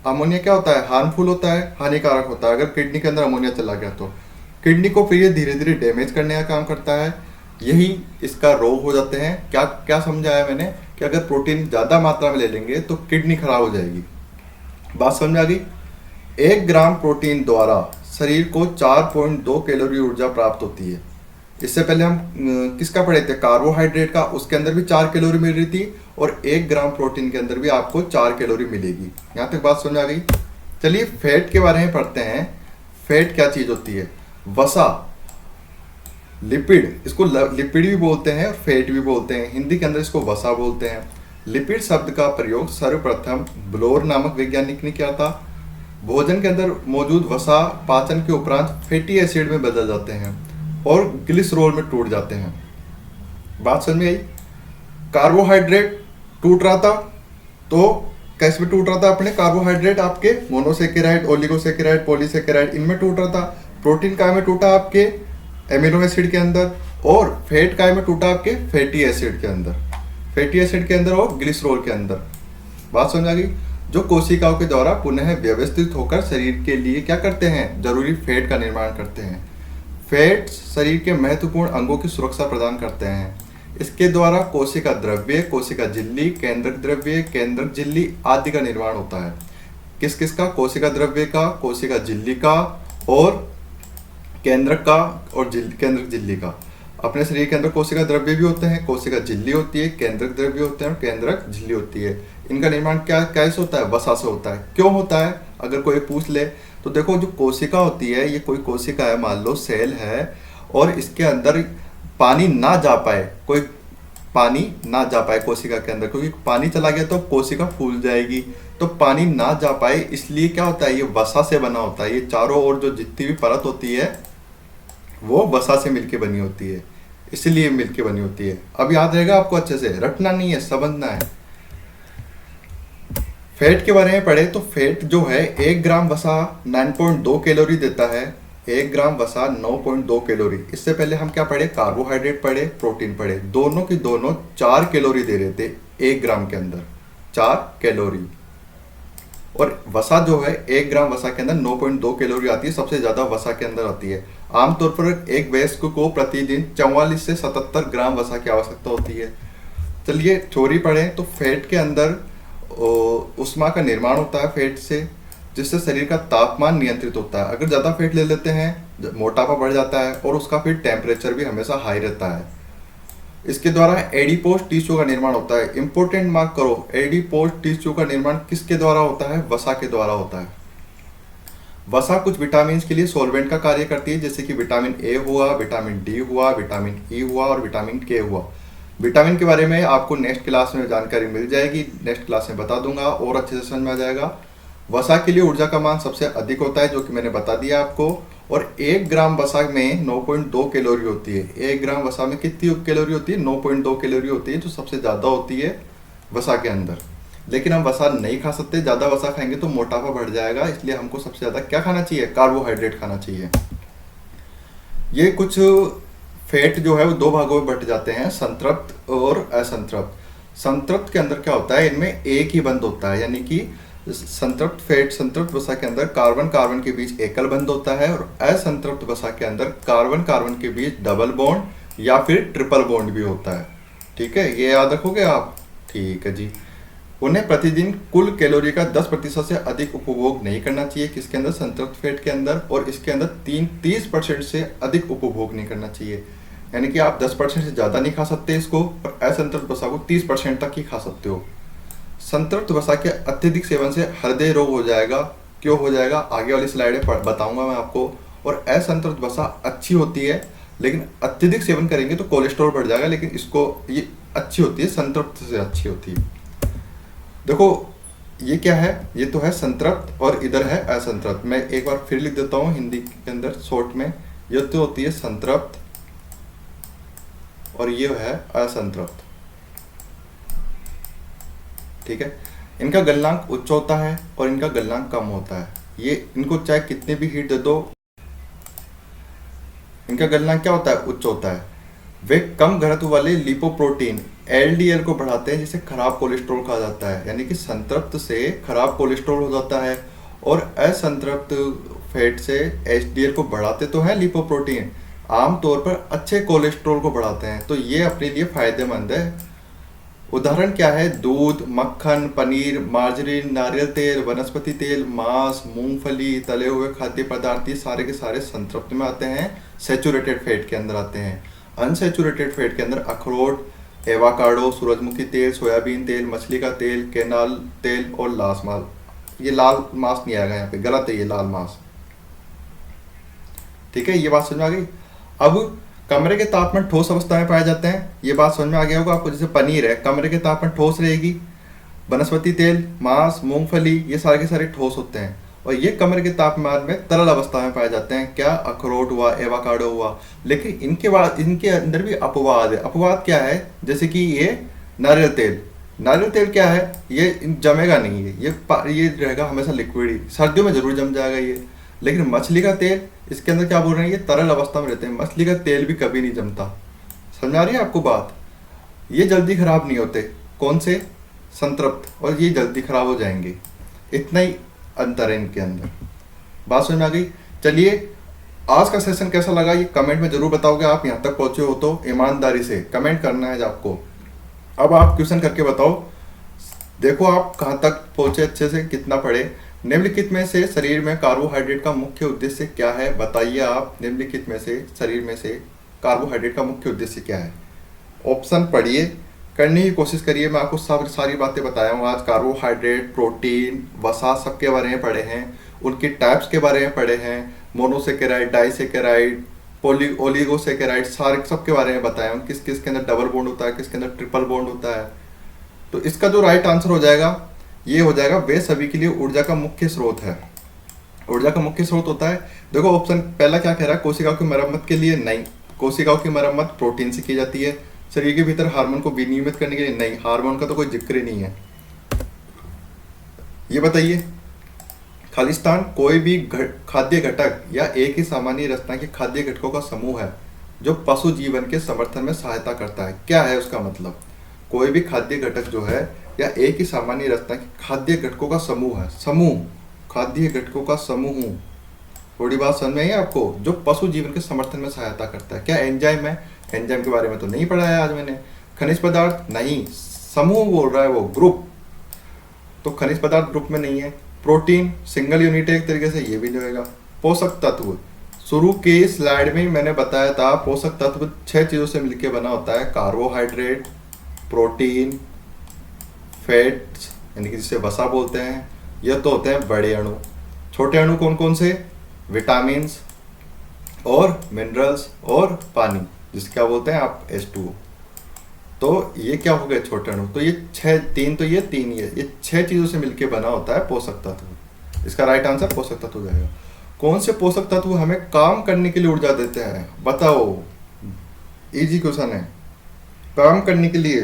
Speaker 1: अमोनिया क्या होता है? हार्मफुल होता है, हानिकारक होता है। अगर किडनी के अंदर अमोनिया चला गया तो किडनी को फिर ये धीरे धीरे डैमेज करने का काम करता है। यही इसका रोग हो जाते हैं। क्या क्या समझाया मैंने कि अगर प्रोटीन ज़्यादा मात्रा में ले लेंगे तो किडनी खराब हो जाएगी। बात समझ में आ गई? 1 ग्राम प्रोटीन द्वारा शरीर को 4.2 कैलोरी ऊर्जा प्राप्त होती है। इससे पहले हम किसका पढ़े थे? कार्बोहाइड्रेट का। उसके अंदर भी 4 कैलोरी मिल रही थी, और 1 ग्राम प्रोटीन के अंदर भी आपको 4 कैलोरी मिलेगी। यहाँ तक बात समझ आ गई? चलिए फैट के बारे में पढ़ते हैं। फैट क्या चीज़ होती है? वसा, लिपिड, इसको लिपिड भी बोलते हैं और फैट भी बोलते हैं। हिंदी के अंदर इसको वसा बोलते हैं। लिपिड शब्द का प्रयोग सर्वप्रथम ब्लोर नामक वैज्ञानिक ने किया था। भोजन के अंदर मौजूद वसा पाचन के उपरांत फैटी एसिड में बदल जाते हैं और ग्लिसरॉल में टूट जाते हैं। बात समझ में आई? कार्बोहाइड्रेट टूट रहा था, तो कैसे में टूट रहा था? अपने कार्बोहाइड्रेट आपके मोनोसेकेराइड, ओलिगोसेकेराइड, पॉलीसेकेराइड, इनमें टूट रहा था। प्रोटीन काय में टूटा? आपके एमिनो एसिड के अंदर। और फैट काय में टूटा? आपके फैटी एसिड के अंदर। फैटी एसिड के अंदर और ग्लिसरॉल के अंदर। बात समझ आ गई? जो कोशिकाओं के द्वारा पुनः व्यवस्थित होकर शरीर के लिए क्या करते हैं? जरूरी फैट का निर्माण करते हैं। फैट शरीर के महत्वपूर्ण अंगों की सुरक्षा प्रदान करते हैं। इसके द्वारा कोशिका द्रव्य, कोशिका झिल्ली, केंद्रक द्रव्य, केंद्रक झिल्ली आदि का निर्माण होता है। किस किस का? कोशिका द्रव्य का, कोशिका झिल्ली का, और केंद्रक का, और केंद्रक झिल्ली का। अपने शरीर के अंदर कोशिका द्रव्य भी होते हैं, कोशिका झिल्ली होती है, केंद्रक द्रव्य होते हैं और केंद्रक झिल्ली होती है। इनका निर्माण क्या कैसे होता है? वसा से होता है। क्यों होता है? अगर कोई पूछ ले तो देखो, जो कोशिका होती है, ये कोई कोशिका है, मान लो सेल है, और इसके अंदर पानी ना जा पाए, कोई पानी ना जा पाए कोशिका के अंदर, क्योंकि पानी चला गया तो कोशिका फूल जाएगी। तो पानी ना जा पाए इसलिए क्या होता है? ये वसा से बना होता है। ये चारों ओर जो जितनी भी परत होती है वो वसा से मिलके बनी होती है, इसलिए मिलके बनी होती है। अब याद रहेगा आपको, अच्छे से रटना नहीं है, समझना है। फैट के बारे में पढ़े तो फैट जो है 1 ग्राम वसा 9.2 कैलोरी देता है। 1 ग्राम वसा 9.2 कैलोरी। इससे पहले हम क्या पढ़े? कार्बोहाइड्रेट पढ़े, प्रोटीन पढ़े। दोनों की दोनों 4 कैलोरी दे रहे थे 1 ग्राम के अंदर, 4 कैलोरी। और वसा जो है 1 ग्राम वसा के अंदर 9.2 कैलोरी आती है, सबसे ज्यादा वसा के अंदर आती है। आमतौर पर एक वयस्क को प्रतिदिन 44 से 77 ग्राम वसा की आवश्यकता होती है। चलिए थ्योरी पढ़ें तो फैट के अंदर उष्मा का निर्माण होता है फैट से, जिससे शरीर का तापमान नियंत्रित होता है। अगर ज़्यादा फैट ले लेते हैं मोटापा बढ़ जाता है, और उसका फिर टेम्परेचर भी हमेशा हाई रहता है। इसके द्वारा एडिपोज टिश्यू का निर्माण होता है। इंपॉर्टेंट मार्क करो, एडिपोज टिश्यू का निर्माण किसके द्वारा होता है? वसा के द्वारा होता है। वसा कुछ विटामिन के लिए सॉल्वेंट का कार्य करती है, जैसे कि विटामिन ए हुआ, विटामिन डी हुआ, विटामिन ई हुआ और विटामिन के हुआ। विटामिन के बारे में आपको नेक्स्ट क्लास में जानकारी मिल जाएगी, नेक्स्ट क्लास में बता दूंगा और अच्छे से समझ में आ जाएगा। वसा के लिए ऊर्जा का मान सबसे अधिक होता है, जो कि मैंने बता दिया आपको। और 1 ग्राम वसा में 9.2 कैलोरी होती है। 1 ग्राम वसा में कितनी कैलोरी होती है? 9.2 कैलोरी होती है, जो सबसे ज़्यादा होती है वसा के अंदर। लेकिन हम वसा नहीं खा सकते, ज़्यादा वसा खाएंगे तो मोटापा बढ़ जाएगा, इसलिए हमको सबसे ज़्यादा क्या खाना चाहिए? कार्बोहाइड्रेट खाना चाहिए। ये कुछ फैट जो है वो 2 भागों में बट जाते हैं, संतृप्त और असंतृप्त। संतृप्त के अंदर क्या होता है? इनमें एक ही बंध होता है, यानी कि संतृप्त फैट, संतृप्त वसा के अंदर कार्बन कार्बन के बीच एकल बंध होता है, और असंतृप्त वसा के अंदर कार्बन कार्बन के बीच डबल बॉन्ड या फिर ट्रिपल बॉन्ड भी होता है। ठीक है, ये याद रखोगे आप? ठीक है जी। उन्हें प्रतिदिन कुल कैलोरी का 10% से अधिक उपभोग नहीं करना चाहिए, किसके अंदर? संतृप्त फैट के अंदर। और इसके अंदर 30% से अधिक उपभोग नहीं करना चाहिए, यानी कि आप 10% से ज़्यादा नहीं खा सकते इसको, और असंतृप्त वसा को 30% तक ही खा सकते हो। संतृप्त वसा के अत्यधिक सेवन से हृदय रोग हो जाएगा। क्यों हो जाएगा? आगे वाली स्लाइड में बताऊंगा मैं आपको। और असंतृप्त वसा अच्छी होती है, लेकिन अत्यधिक सेवन करेंगे तो कोलेस्ट्रॉल बढ़ जाएगा, लेकिन इसको ये अच्छी होती है, संतृप्त से अच्छी होती है। देखो ये क्या है, ये तो है संतृप्त और इधर है असंतृप्त। मैं एक बार फिर लिख देता हूँ हिंदी के अंदर शॉर्ट में। ये तो होती है संतृप्त और ये है असंतृप्त। ठीक है, इनका गलनांक उच्च होता है और इनका गलनांक कम होता है। ये इनको चाहे कितने भी हीट दे दो, इनका गलनांक क्या होता है, उच्च होता है। वे कम घनत्व वाले लिपोप्रोटीन एलडीएल को बढ़ाते हैं, जिसे खराब कोलेस्ट्रॉल कहा जाता है। यानी कि संतृप्त से खराब कोलेस्ट्रॉल हो जाता है और असंतृप्त फैट से एचडीएल को बढ़ाते तो हैं लिपोप्रोटीन, आमतौर पर अच्छे कोलेस्ट्रॉल को बढ़ाते हैं। तो ये अपने लिए फायदेमंद है। उदाहरण क्या है, दूध, मक्खन, पनीर, मार्जरीन, नारियल तेल, वनस्पति तेल, मांस, मूंगफली, तले हुए खाद्य पदार्थ, ये सारे के सारे संतृप्त में आते हैं, सैचुरेटेड फैट के अंदर आते हैं। अनसैचुरेटेड फैट के अंदर अखरोट, एवाकाडो, सूरजमुखी तेल, सोयाबीन तेल, मछली का तेल, कैनाल तेल और लाल मांस। ये लाल मांस नहीं आएगा यहाँ पे, गलत है ये लाल मांस। ठीक है, ये बात समझ में आ गई। अब कमरे के तापमान ठोस अवस्था में पाए जाते हैं, ये बात समझ में आ गया होगा आपको। जैसे पनीर है, कमरे के तापमान ठोस रहेगी। वनस्पति तेल, मांस, मूंगफली, ये सारे के सारे ठोस होते हैं और ये कमरे के तापमान में तरल अवस्था में पाए जाते हैं। क्या, अखरोट हुआ, एवाकाडो हुआ। लेकिन इनके अंदर भी अपवाद है। अपवाद क्या है, जैसे कि ये नारियल तेल। नारियल तेल क्या है, ये जमेगा नहीं है, ये रहेगा हमेशा लिक्विड ही। सर्दियों में जरूर जम जाएगा ये। लेकिन मछली का तेल, इसके अंदर क्या बोल रहे हैं, ये तरल अवस्था में रहते हैं। मछली का तेल भी कभी नहीं जमता। समझ आ रही है आपको बात। ये जल्दी खराब नहीं होते। कौन से, संतृप्त, और ये जल्दी खराब हो जाएंगे। इतना ही अंतर है इनके अंदर। बात समझ में आ गई। चलिए, आज का सेशन कैसा लगा ये कमेंट में जरूर बताओगे। आप यहाँ तक पहुंचे हो तो ईमानदारी से कमेंट करना है आपको। अब आप क्वेश्चन करके बताओ, देखो आप कहाँ तक पहुंचे, अच्छे से कितना पढ़े। निम्नलिखित में से शरीर में कार्बोहाइड्रेट का मुख्य उद्देश्य क्या है, बताइए आप। निम्नलिखित में से शरीर में से कार्बोहाइड्रेट का मुख्य उद्देश्य क्या है। ऑप्शन पढ़िए, करने की कोशिश करिए। मैं आपको सारी बातें बताया हूँ आज। कार्बोहाइड्रेट, प्रोटीन, वसा, सबके बारे में पढ़े हैं। उनके टाइप्स के बारे में पढ़े हैं। मोनोसेकेराइड, डाइसेकेराइड, ओलिगोसेकेराइड, सारे सबके बारे में बताया हूँ। किस किस के अंदर डबल बॉन्ड होता है, किसके अंदर ट्रिपल बॉन्ड होता है। तो इसका जो राइट आंसर हो जाएगा, ये हो जाएगा, वे सभी के लिए ऊर्जा का मुख्य स्रोत है। ऊर्जा का मुख्य स्रोत होता है। देखो ऑप्शन पहला क्या कह रहा है, कोशिकाओं की मरम्मत के लिए नहीं। कोशिकाओं की मरम्मत प्रोटीन से की जाती है। शरीर के भीतर हार्मोन को विनियमित करने के लिए नहीं, हार्मोन का तो कोई जिक्र ही नहीं है। ये बताइए, खालिस्तान कोई भी खाद्य घटक या एक ही सामान्य रचना के खाद्य घटकों का समूह है जो पशु जीवन के समर्थन में सहायता करता है। क्या है उसका मतलब, कोई भी खाद्य घटक जो है या एक ही सामान्य रचना के खाद्य घटकों का समूह है। समूह, खाद्य घटकों का समूह। थोड़ी बात समझ में आई आपको, जो पशु जीवन के समर्थन में सहायता करता है। क्या एंजाइम है, एंजाइम के बारे में तो नहीं पढ़ा है आज मैंने। खनिज पदार्थ नहीं, समूह बोल रहा है वो, ग्रुप। तो खनिज पदार्थ ग्रुप में नहीं है। प्रोटीन सिंगल यूनिट है एक तरीके से, ये भी नहीं होगा। पोषक तत्व, शुरू के स्लाइड में मैंने बताया था, पोषक तत्व 6 चीजों से मिलकर बना होता है। कार्बोहाइड्रेट, प्रोटीन, फैट्स यानी कि जिसे वसा बोलते हैं, यह तो होते हैं बड़े अणु। छोटे अणु कौन कौन से, विटामिन्स और मिनरल्स और पानी, जिसका क्या बोलते हैं आप, H2O। तो ये क्या हो गए छोटे अणु। तो ये 6 ये 6 चीजों से मिलकर बना होता है पोषक तत्व। इसका राइट आंसर पोषक तत्व हो जाएगा। कौन से पोषक तत्व हमें काम करने के लिए ऊर्जा देते हैं, बताओ। इजी क्वेश्चन है। काम करने के लिए,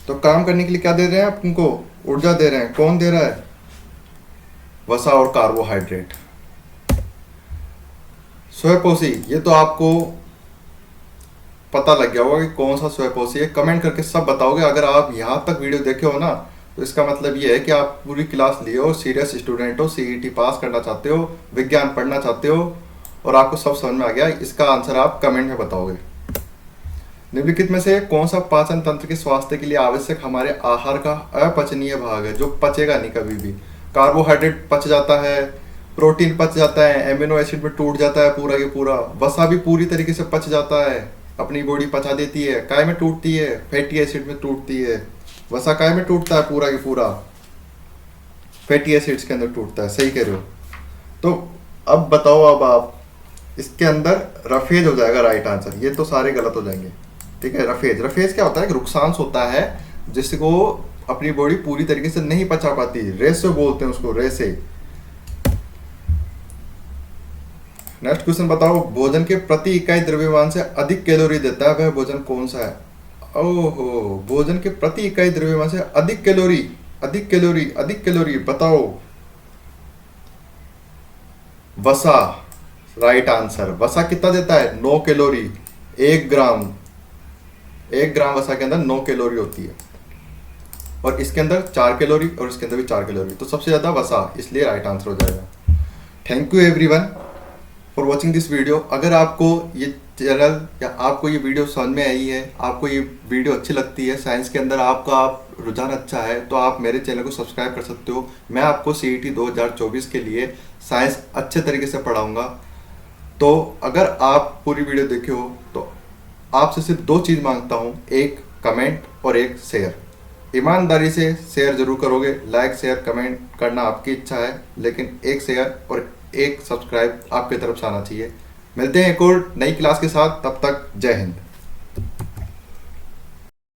Speaker 1: तो काम करने के लिए क्या दे रहे हैं आप उनको, ऊर्जा दे रहे हैं। कौन दे रहा है, वसा और कार्बोहाइड्रेट। स्वयंपोषी, ये तो आपको पता लग गया होगा कि कौन सा स्वयंपोषी है। कमेंट करके सब बताओगे। अगर आप यहाँ तक वीडियो देखे हो ना, तो इसका मतलब ये है कि आप पूरी क्लास लिए हो, सीरियस स्टूडेंट हो, सीईटी पास करना चाहते हो, विज्ञान पढ़ना चाहते हो और आपको सब समझ में आ गया। इसका आंसर आप कमेंट में बताओगे। निम्नलिखित में से कौन सा पाचन तंत्र के स्वास्थ्य के लिए आवश्यक हमारे आहार का अपचनीय भाग है, जो पचेगा नहीं कभी भी। कार्बोहाइड्रेट पच जाता है, प्रोटीन पच जाता है, एमिनो एसिड में टूट जाता है पूरा के पूरा, वसा भी पूरी तरीके से पच जाता है, अपनी बॉडी पचा देती है। काय में टूटती है, फैटी एसिड में टूटती है। वसा काय में टूटता है, पूरा के पूरा फैटी एसिड्स के अंदर टूटता है। सही कह रहे हो। तो अब बताओ, अब आप इसके अंदर रफेज हो जाएगा राइट आंसर। ये तो सारे गलत हो जाएंगे। ठीक है, रफेज क्या होता है, रुक्षांश होता है जिसको अपनी बॉडी पूरी तरीके से नहीं पचा पाती, रेशो बोलते हैं उसको, रेसे। नेक्स्ट क्वेश्चन बताओ, भोजन के प्रति इकाई द्रव्यमान से अधिक कैलोरी देता है वह भोजन कौन सा है? ओहो, भोजन के प्रति इकाई द्रव्यमान से अधिक कैलोरी, अधिक कैलोरी, अधिक कैलोरी, बताओ। वसा, राइट आंसर। वसा कितना देता है? 9 कैलोरी। 1 ग्राम, 1 ग्राम वसा के अंदर 9 कैलोरी होती है, और इसके अंदर 4 कैलोरी और इसके अंदर भी 4 कैलोरी, तो सबसे ज्यादा वसा, इसलिए राइट आंसर हो जाएगा। Thank you everyone for watching this video. अगर आपको ये चैनल या आपको ये वीडियो समझ में आई है, आपको ये वीडियो अच्छी लगती है, साइंस के अंदर आपका रुझान अच्छा है, तो आप मेरे चैनल को सब्सक्राइब कर सकते हो। मैं आपको CET 2024 के लिए साइंस अच्छे तरीके से पढ़ाऊंगा। तो अगर आप पूरी वीडियो देखे हो तो आपसे सिर्फ 2 चीज़ मांगता हूँ, एक कमेंट और एक शेयर। ईमानदारी से शेयर जरूर करोगे, लाइक शेयर कमेंट करना आपकी इच्छा है, लेकिन एक शेयर और एक सब्सक्राइब आपकी तरफ से आना चाहिए। मिलते हैं एक और नई क्लास के साथ, तब तक जय हिंद।